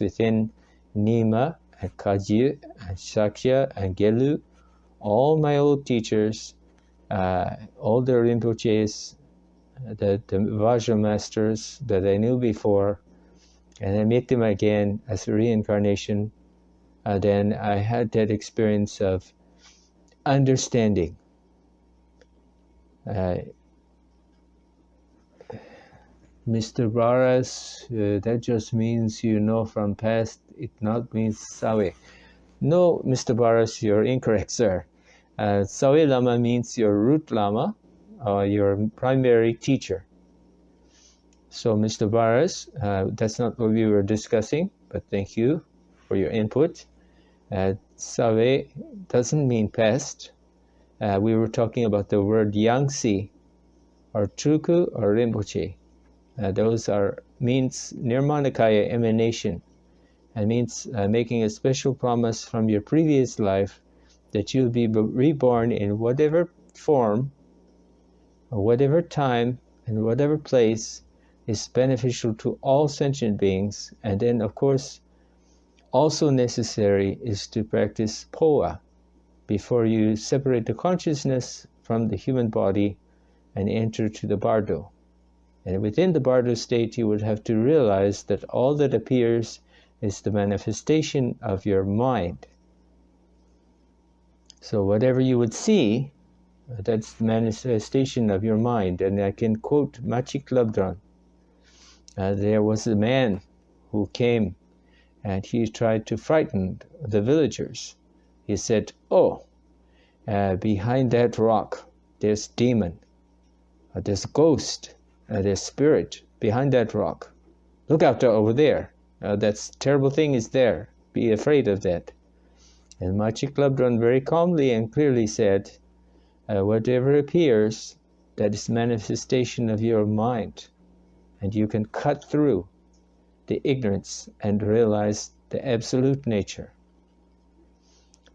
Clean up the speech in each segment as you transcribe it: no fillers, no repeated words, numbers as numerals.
within Nyingma and Kagyu and Sakya and Gelug, all my old teachers, all the Rinpoches, the Vajra masters that I knew before, and I meet them again as a reincarnation, then I had that experience of understanding. Mr. Baras, that just means you know from past, it not means Sawe. No, Mr. Baras, you're incorrect, sir. Sawe Lama means your root Lama, your primary teacher. So, Mr. Baras, that's not what we were discussing, but thank you for your input. Sawe doesn't mean past. We were talking about the word Yangtze, or Truku, or Rinpoche. Those means Nirmanakaya emanation, and means making a special promise from your previous life that you'll be reborn in whatever form, or whatever time, and whatever place is beneficial to all sentient beings. And then, of course, also necessary is to practice Phowa before you separate the consciousness from the human body and enter to the bardo. And within the bardo state, you would have to realize that all that appears is the manifestation of your mind. So whatever you would see, that's the manifestation of your mind. And I can quote Machig Labdron. There was a man who came and he tried to frighten the villagers. He said, "Oh, behind that rock, there's demon, there's ghost, there's spirit behind that rock. Look out over there. That terrible thing is there. Be afraid of that." And Machig Labdron very calmly and clearly said, whatever appears, that is manifestation of your mind. And you can cut through the ignorance and realize the absolute nature.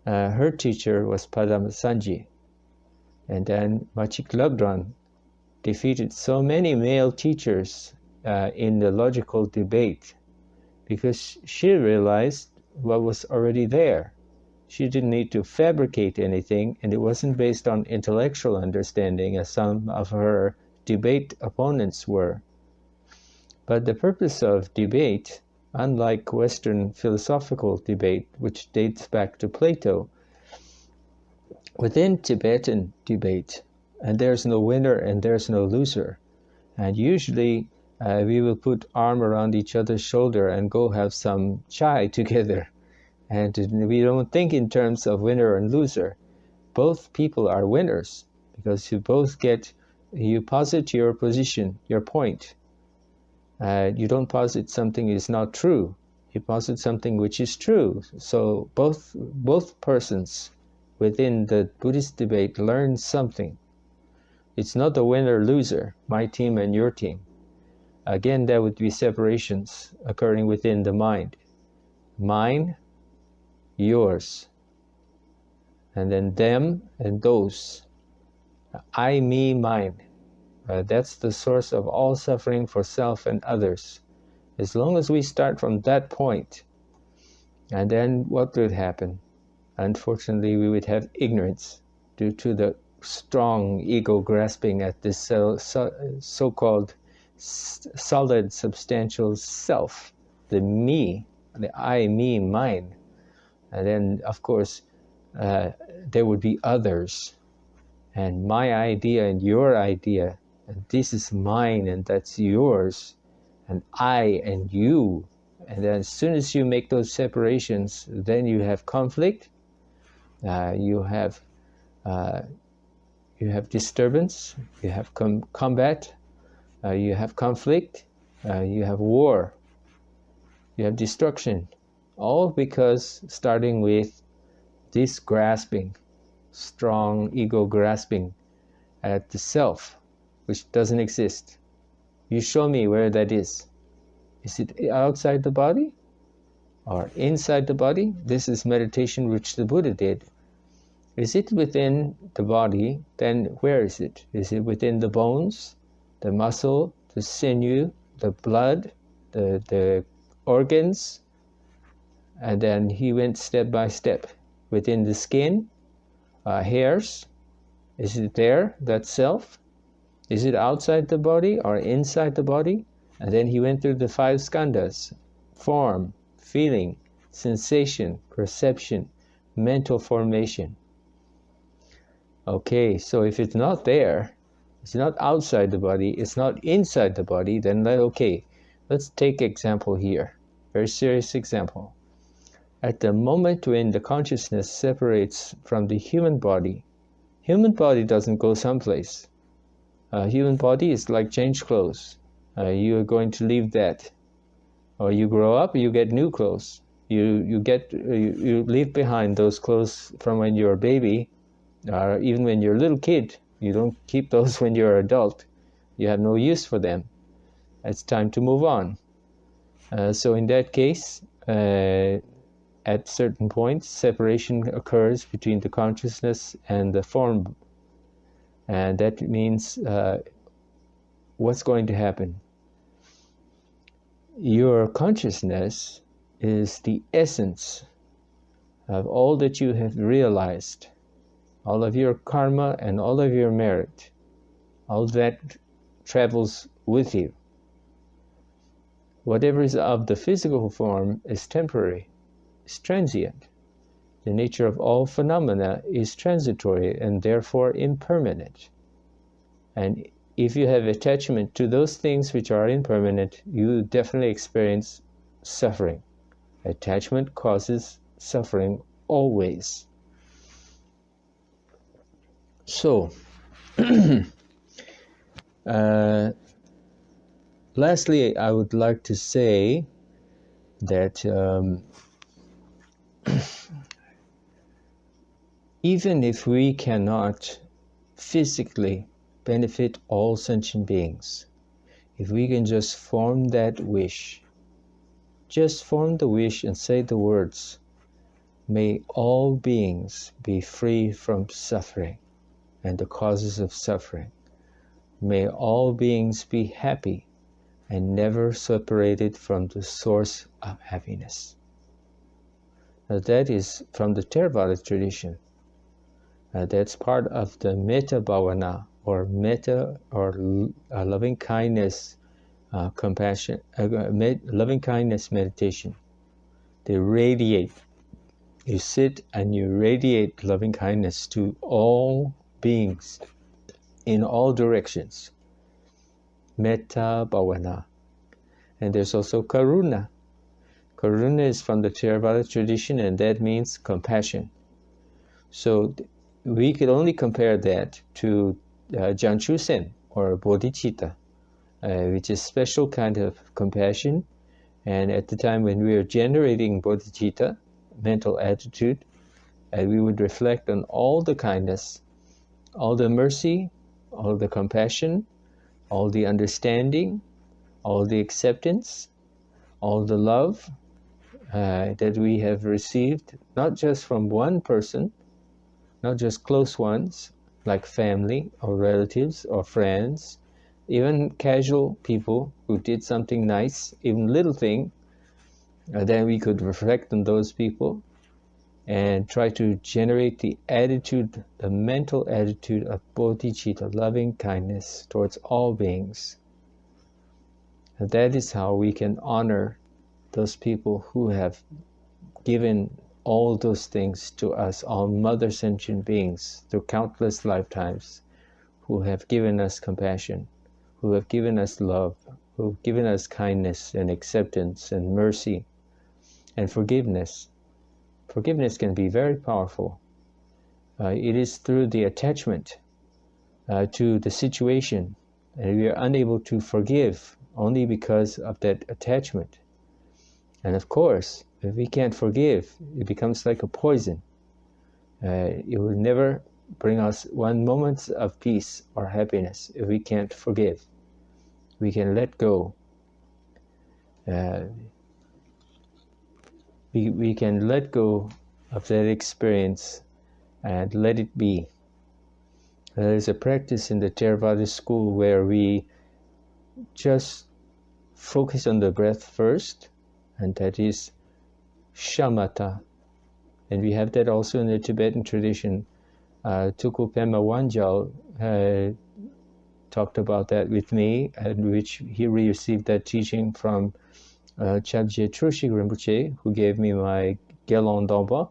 Her teacher was Padma Sanji. And then Machig Labdron defeated so many male teachers in the logical debate because she realized what was already there. She didn't need to fabricate anything, and it wasn't based on intellectual understanding as some of her debate opponents were. But the purpose of debate, unlike Western philosophical debate, which dates back to Plato, within Tibetan debate, and there's no winner and there's no loser. And usually we will put arm around each other's shoulder and go have some chai together. And we don't think in terms of winner and loser. Both people are winners because you posit your position, your point. You don't posit something is not true. You posit something which is true. So both persons within the Buddhist debate learn something. It's not a winner-loser, my team and your team. Again, there would be separations occurring within the mind. Mine, yours. And then them and those. I, me, mine. That's the source of all suffering for self and others. As long as we start from that point, and then what would happen? Unfortunately, we would have ignorance due to the strong ego grasping at this so-called solid, substantial self, the me, the I, me, mine. And then, of course, there would be others, and my idea and your idea, and this is mine and that's yours, and I and you. And then as soon as you make those separations, then you have conflict, you have disturbance, you have combat, you have conflict, you have war, you have destruction, all because starting with this grasping, strong ego grasping at the self, which doesn't exist. You show me where that is. Is it outside the body or inside the body? This is meditation which the Buddha did. Is it within the body? Then where is it? Is it within the bones, the muscle, the sinew, the blood, the organs, And then he went step by step. Within the skin, hairs, is it there, that self? Is it outside the body or inside the body? And then he went through the 5 skandhas: form, feeling, sensation, perception, mental formation. Okay, so if it's not there, it's not outside the body, it's not inside the body, then okay, let's take example here. Very serious example. At the moment when the consciousness separates from the human body doesn't go someplace. Human body is like change clothes. You are going to leave that. Or you grow up, you get new clothes. You leave behind those clothes from when you're a baby, or even when you're a little kid. You don't keep those when you're an adult. You have no use for them. It's time to move on. So in that case, at certain points, separation occurs between the consciousness and the form. And that means what's going to happen? Your consciousness is the essence of all that you have realized, all of your karma and all of your merit. All that travels with you. Whatever is of the physical form is temporary, is transient. The nature of all phenomena is transitory and therefore impermanent. And if you have attachment to those things which are impermanent, you definitely experience suffering. Attachment causes suffering always. So, lastly, I would like to say that even if we cannot physically benefit all sentient beings, if we can just form that wish, just form the wish and say the words, may all beings be free from suffering and the causes of suffering. May all beings be happy and never separated from the source of happiness. Now that is from the Theravada tradition. That's part of the Metta Bhavana, or Metta, or loving kindness, compassion, loving kindness meditation. They radiate. You sit and you radiate loving kindness to all beings in all directions. Metta Bhavana. And there's also Karuna. Karuna is from the Theravada tradition, and that means compassion. So we could only compare that to Janchusen, or Bodhicitta, which is special kind of compassion. And at the time when we are generating Bodhicitta, mental attitude, we would reflect on all the kindness, all the mercy, all the compassion, all the understanding, all the acceptance, all the love that we have received, not just from one person, not just close ones, like family or relatives or friends, even casual people who did something nice, even little thing, then we could reflect on those people and try to generate the attitude, the mental attitude of bodhicitta, loving kindness towards all beings. And that is how we can honor those people who have given all those things to us, all Mother Sentient beings through countless lifetimes, who have given us compassion, who have given us love, who have given us kindness and acceptance and mercy and forgiveness. Forgiveness can be very powerful. It is through the attachment to the situation, and we are unable to forgive only because of that attachment. And of course, if we can't forgive, it becomes like a poison. It will never bring us one moment of peace or happiness if we can't forgive. We can let go. We can let go of that experience and let it be. There is a practice in the Theravada school where we just focus on the breath first, and that is Shamatha. And we have that also in the Tibetan tradition. Tulku Pema Wangyal talked about that with me, and which he received that teaching from Chabje Trishig Rinpoche, who gave me my Gelon Dompa.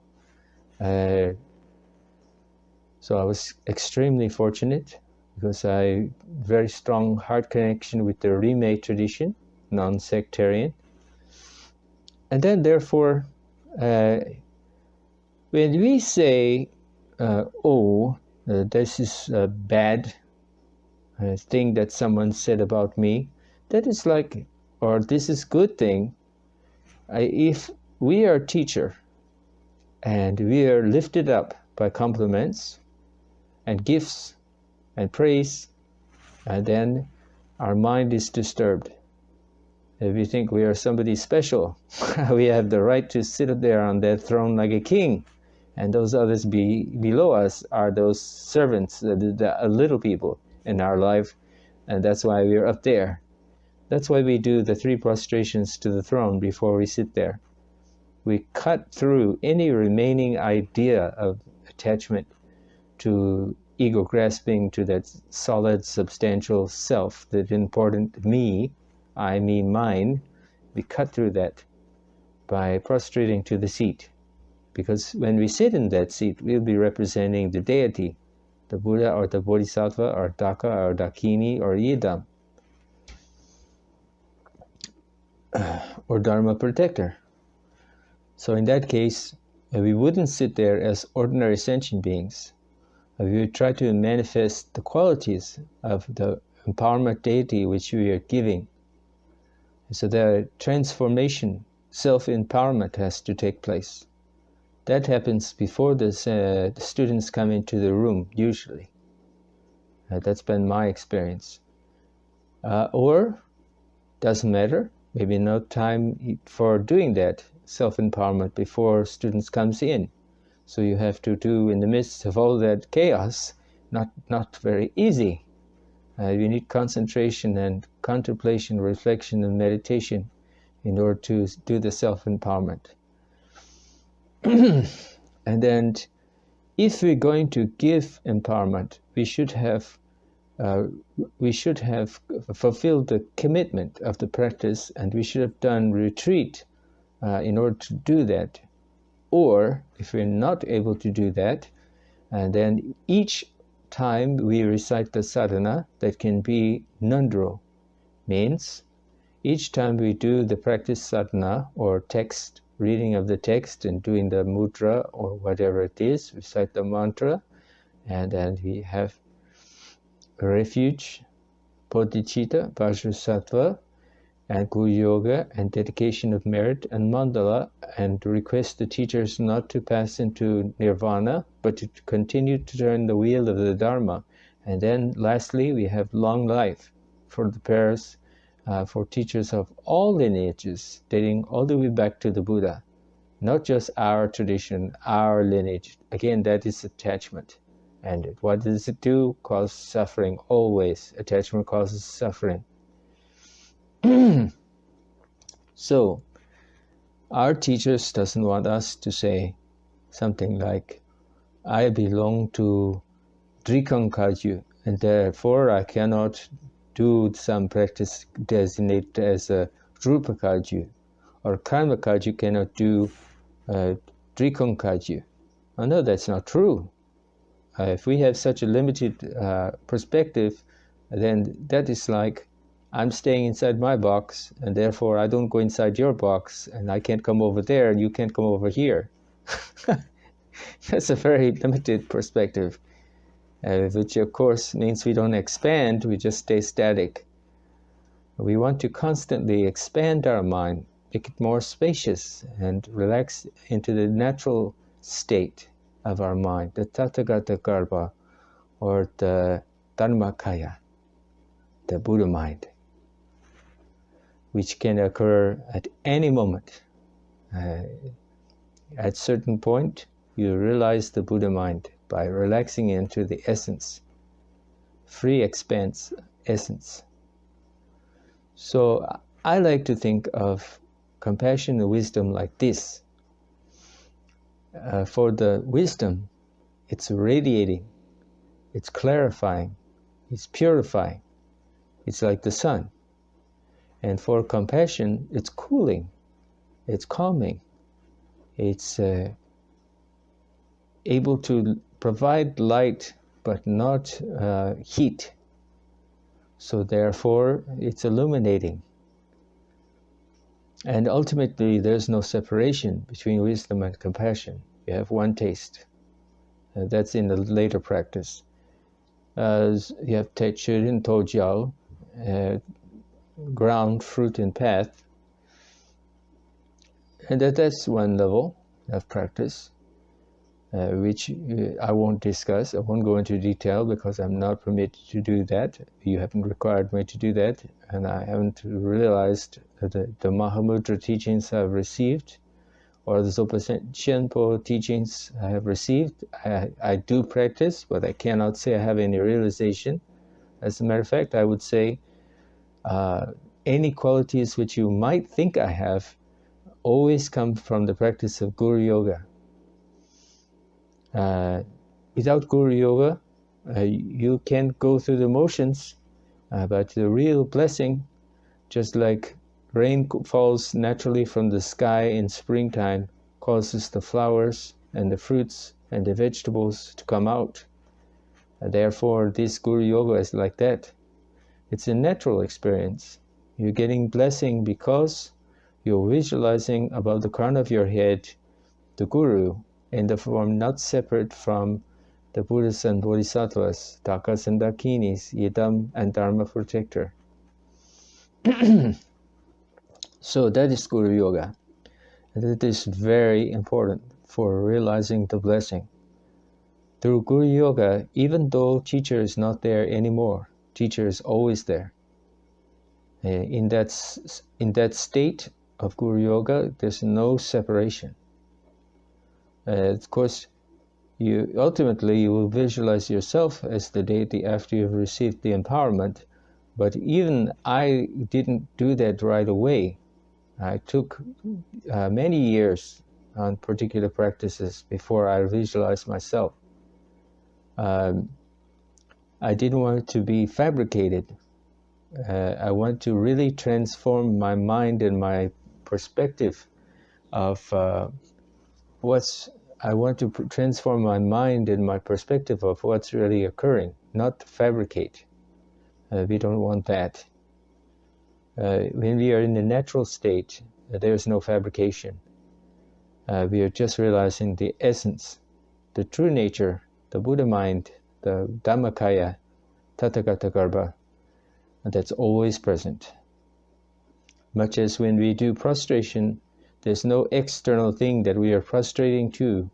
So I was extremely fortunate because I very strong heart connection with the Rimei tradition, non-sectarian. And then therefore, when we say, this is a bad thing that someone said about me, that is like, or this is good thing, if we are a teacher and we are lifted up by compliments and gifts and praise, and then our mind is disturbed. If we think we are somebody special, we have the right to sit there on that throne like a king, and those others below us are those servants, the little people in our life, and that's why we're up there. That's why we do the 3 prostrations to the throne before we sit there. We cut through any remaining idea of attachment to ego grasping, to that solid, substantial self, that important me, I, me, mine. We cut through that by prostrating to the seat. Because when we sit in that seat, we'll be representing the deity, the Buddha or the Bodhisattva or Daka or Dakini or Yidam, or Dharma protector. So in that case, we wouldn't sit there as ordinary sentient beings. We would try to manifest the qualities of the empowerment deity which we are giving. So the transformation, self-empowerment has to take place. That happens before the students come into the room, usually. That's been my experience. Or, doesn't matter, maybe no time for doing that self-empowerment before students comes in. So you have to do in the midst of all that chaos, not very easy. You need concentration and contemplation, reflection and meditation in order to do the self-empowerment. And then if we're going to give empowerment, we should have fulfilled the commitment of the practice, and we should have done retreat in order to do that. Or if we're not able to do that, and then each time we recite the sadhana, that can be Ngongdro, means each time we do the practice sadhana or text, reading of the text and doing the mudra or whatever it is, recite the mantra, and then we have refuge, bodhicitta, vajrasattva, and guru yoga, and dedication of merit, and mandala, and request the teachers not to pass into nirvana, but to continue to turn the wheel of the dharma. And then lastly, we have long life for the pairs, for teachers of all lineages, dating all the way back to the Buddha. Not just our tradition, our lineage. Again, that is attachment. And what does it do? Cause suffering, always. Attachment causes suffering. So, our teachers doesn't want us to say something like, I belong to Drikang Kagyu, and therefore I cannot do some practice designated as a Rupa Kagyu, or Karma Kagyu cannot do Drikang Kagyu. Oh, no, that's not true. If we have such a limited perspective, then that is like, I'm staying inside my box, and therefore I don't go inside your box, and I can't come over there, and you can't come over here. That's a very limited perspective, which of course means we don't expand, we just stay static. We want to constantly expand our mind, make it more spacious, and relax into the natural state of our mind, the Tathagathagarba, or the Nirmanakaya, the Buddha mind, which can occur at any moment. At certain point, you realize the Buddha mind by relaxing into the essence, free expanse essence. So I like to think of compassion and wisdom like this. For the wisdom, it's radiating, it's clarifying, it's purifying. It's like the sun. And for compassion, it's cooling, it's calming, it's able to provide light but not heat. So therefore, it's illuminating. And ultimately, there's no separation between wisdom and compassion. You have one taste. That's in the later practice. You have Tekchod and Togyal, ground, fruit, and path. And that's one level of practice, which I won't discuss. I won't go into detail because I'm not permitted to do that. You haven't required me to do that, and I haven't realized that the Mahamudra teachings I've received, or the rDogpachenpo teachings I have received. I do practice, but I cannot say I have any realization. As a matter of fact, I would say any qualities which you might think I have always come from the practice of Guru Yoga. Without Guru Yoga, you can go through the motions, but the real blessing, just like rain falls naturally from the sky in springtime, causes the flowers and the fruits and the vegetables to come out. Therefore, this Guru Yoga is like that. It's a natural experience. You're getting blessing because you're visualizing above the crown of your head the Guru in the form not separate from the Buddhas and Bodhisattvas, Dakas and Dakinis, Yidam and Dharma protector. So that is Guru Yoga. And it is very important for realizing the blessing. Through Guru Yoga, even though teacher is not there anymore, teacher is always there. In that state of Guru Yoga, there's no separation. Of course, you will visualize yourself as the deity after you've received the empowerment. But even I didn't do that right away. I took many years on particular practices before I visualized myself. I didn't want it to be fabricated. I want to really transform my mind and my perspective of I want to transform my mind and my perspective of what's really occurring, not to fabricate. We don't want that. When we are in the natural state, there's no fabrication. We are just realizing the essence, the true nature, the Buddha mind, the Dhammakaya, Tathagathagarba, and that's always present. Much as when we do prostration, there's no external thing that we are prostrating to.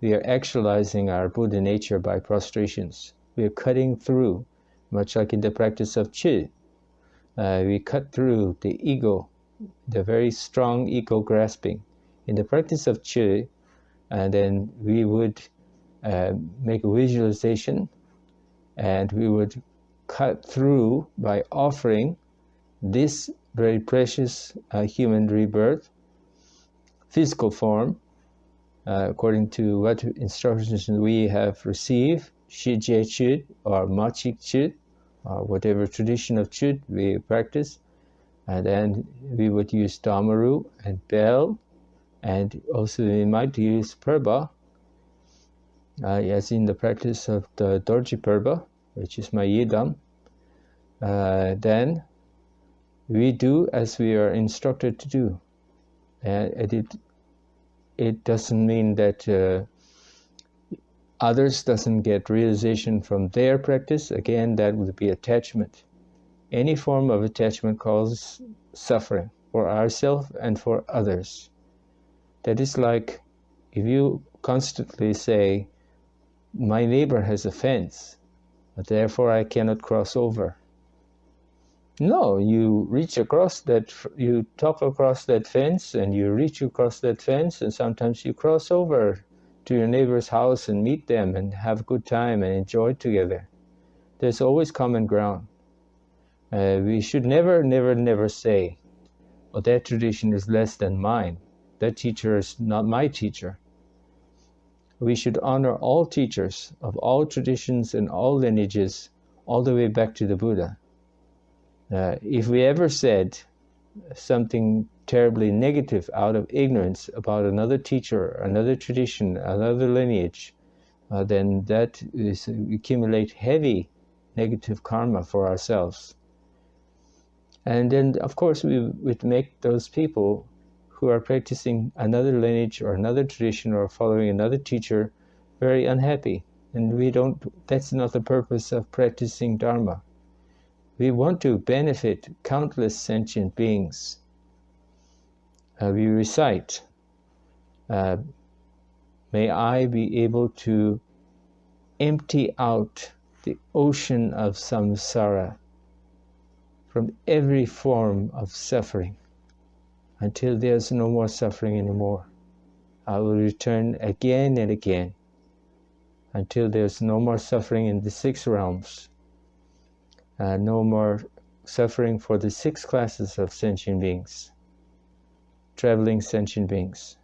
We are actualizing our Buddha nature by prostrations. We are cutting through, much like in the practice of Chod. We cut through the ego, the very strong ego grasping. In the practice of Chod, and then we would make a visualization, and we would cut through by offering this very precious human rebirth, physical form, according to what instructions we have received, Shije Chod or Machig Chod, or whatever tradition of Chod we practice. And then we would use Damaru and bell, and also we might use Purba, as in the practice of the Dorji Purba, which is my Yidam. Then we do as we are instructed to do. And it doesn't mean that others doesn't get realization from their practice. Again, that would be attachment. Any form of attachment causes suffering for ourselves and for others. That is like if you constantly say, my neighbor has a fence, therefore I cannot cross over. No, you reach across that, you talk across that fence, and you reach across that fence, and sometimes you cross over to your neighbor's house and meet them and have a good time and enjoy it together. There's always common ground. We should never say, oh, that tradition is less than mine. That teacher is not my teacher. we should honor all teachers of all traditions and all lineages, all the way back to the Buddha. If we ever said something terribly negative out of ignorance about another teacher, another tradition, another lineage, then that is accumulate heavy negative karma for ourselves. And then, of course, we would make those people who are practicing another lineage or another tradition or following another teacher very unhappy. And that's not the purpose of practicing Dharma. We want to benefit countless sentient beings. We recite, may I be able to empty out the ocean of samsara from every form of suffering until there's no more suffering anymore. I will return again and again until there's no more suffering in the 6 realms. No more suffering for the 6 classes of sentient beings, traveling sentient beings.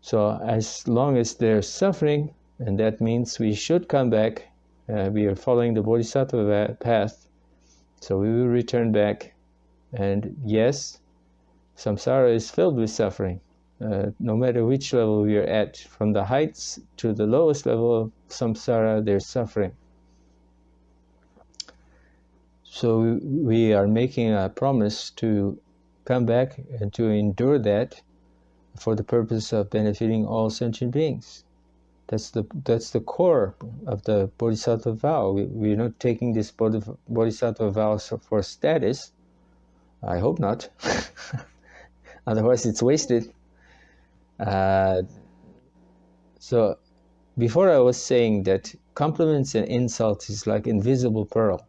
So as long as there's suffering, and that means we should come back, we are following the Bodhisattva path, so we will return back. And yes, samsara is filled with suffering. No matter which level we are at, from the heights to the lowest level of samsara, there's suffering. So we are making a promise to come back and to endure that for the purpose of benefiting all sentient beings. That's the core of the Bodhisattva vow. We're not taking this Bodhisattva vow for status. I hope not. Otherwise it's wasted. So before I was saying that compliments and insults is like invisible pearl.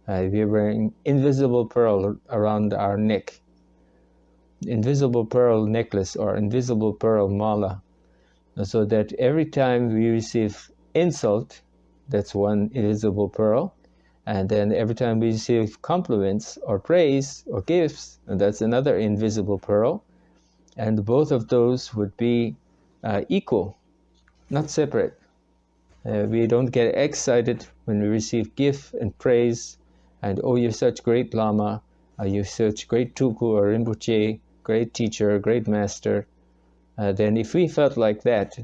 We are wearing invisible pearl around our neck, invisible pearl necklace or invisible pearl mala, so that every time we receive insult, that's one invisible pearl, and then every time we receive compliments or praise or gifts, and that's another invisible pearl, and both of those would be equal, not separate. We don't get excited when we receive gift and praise, and oh, you're such great Lama, you're such great Tuku or Rinpoche, great teacher, great master. Then if we felt like that,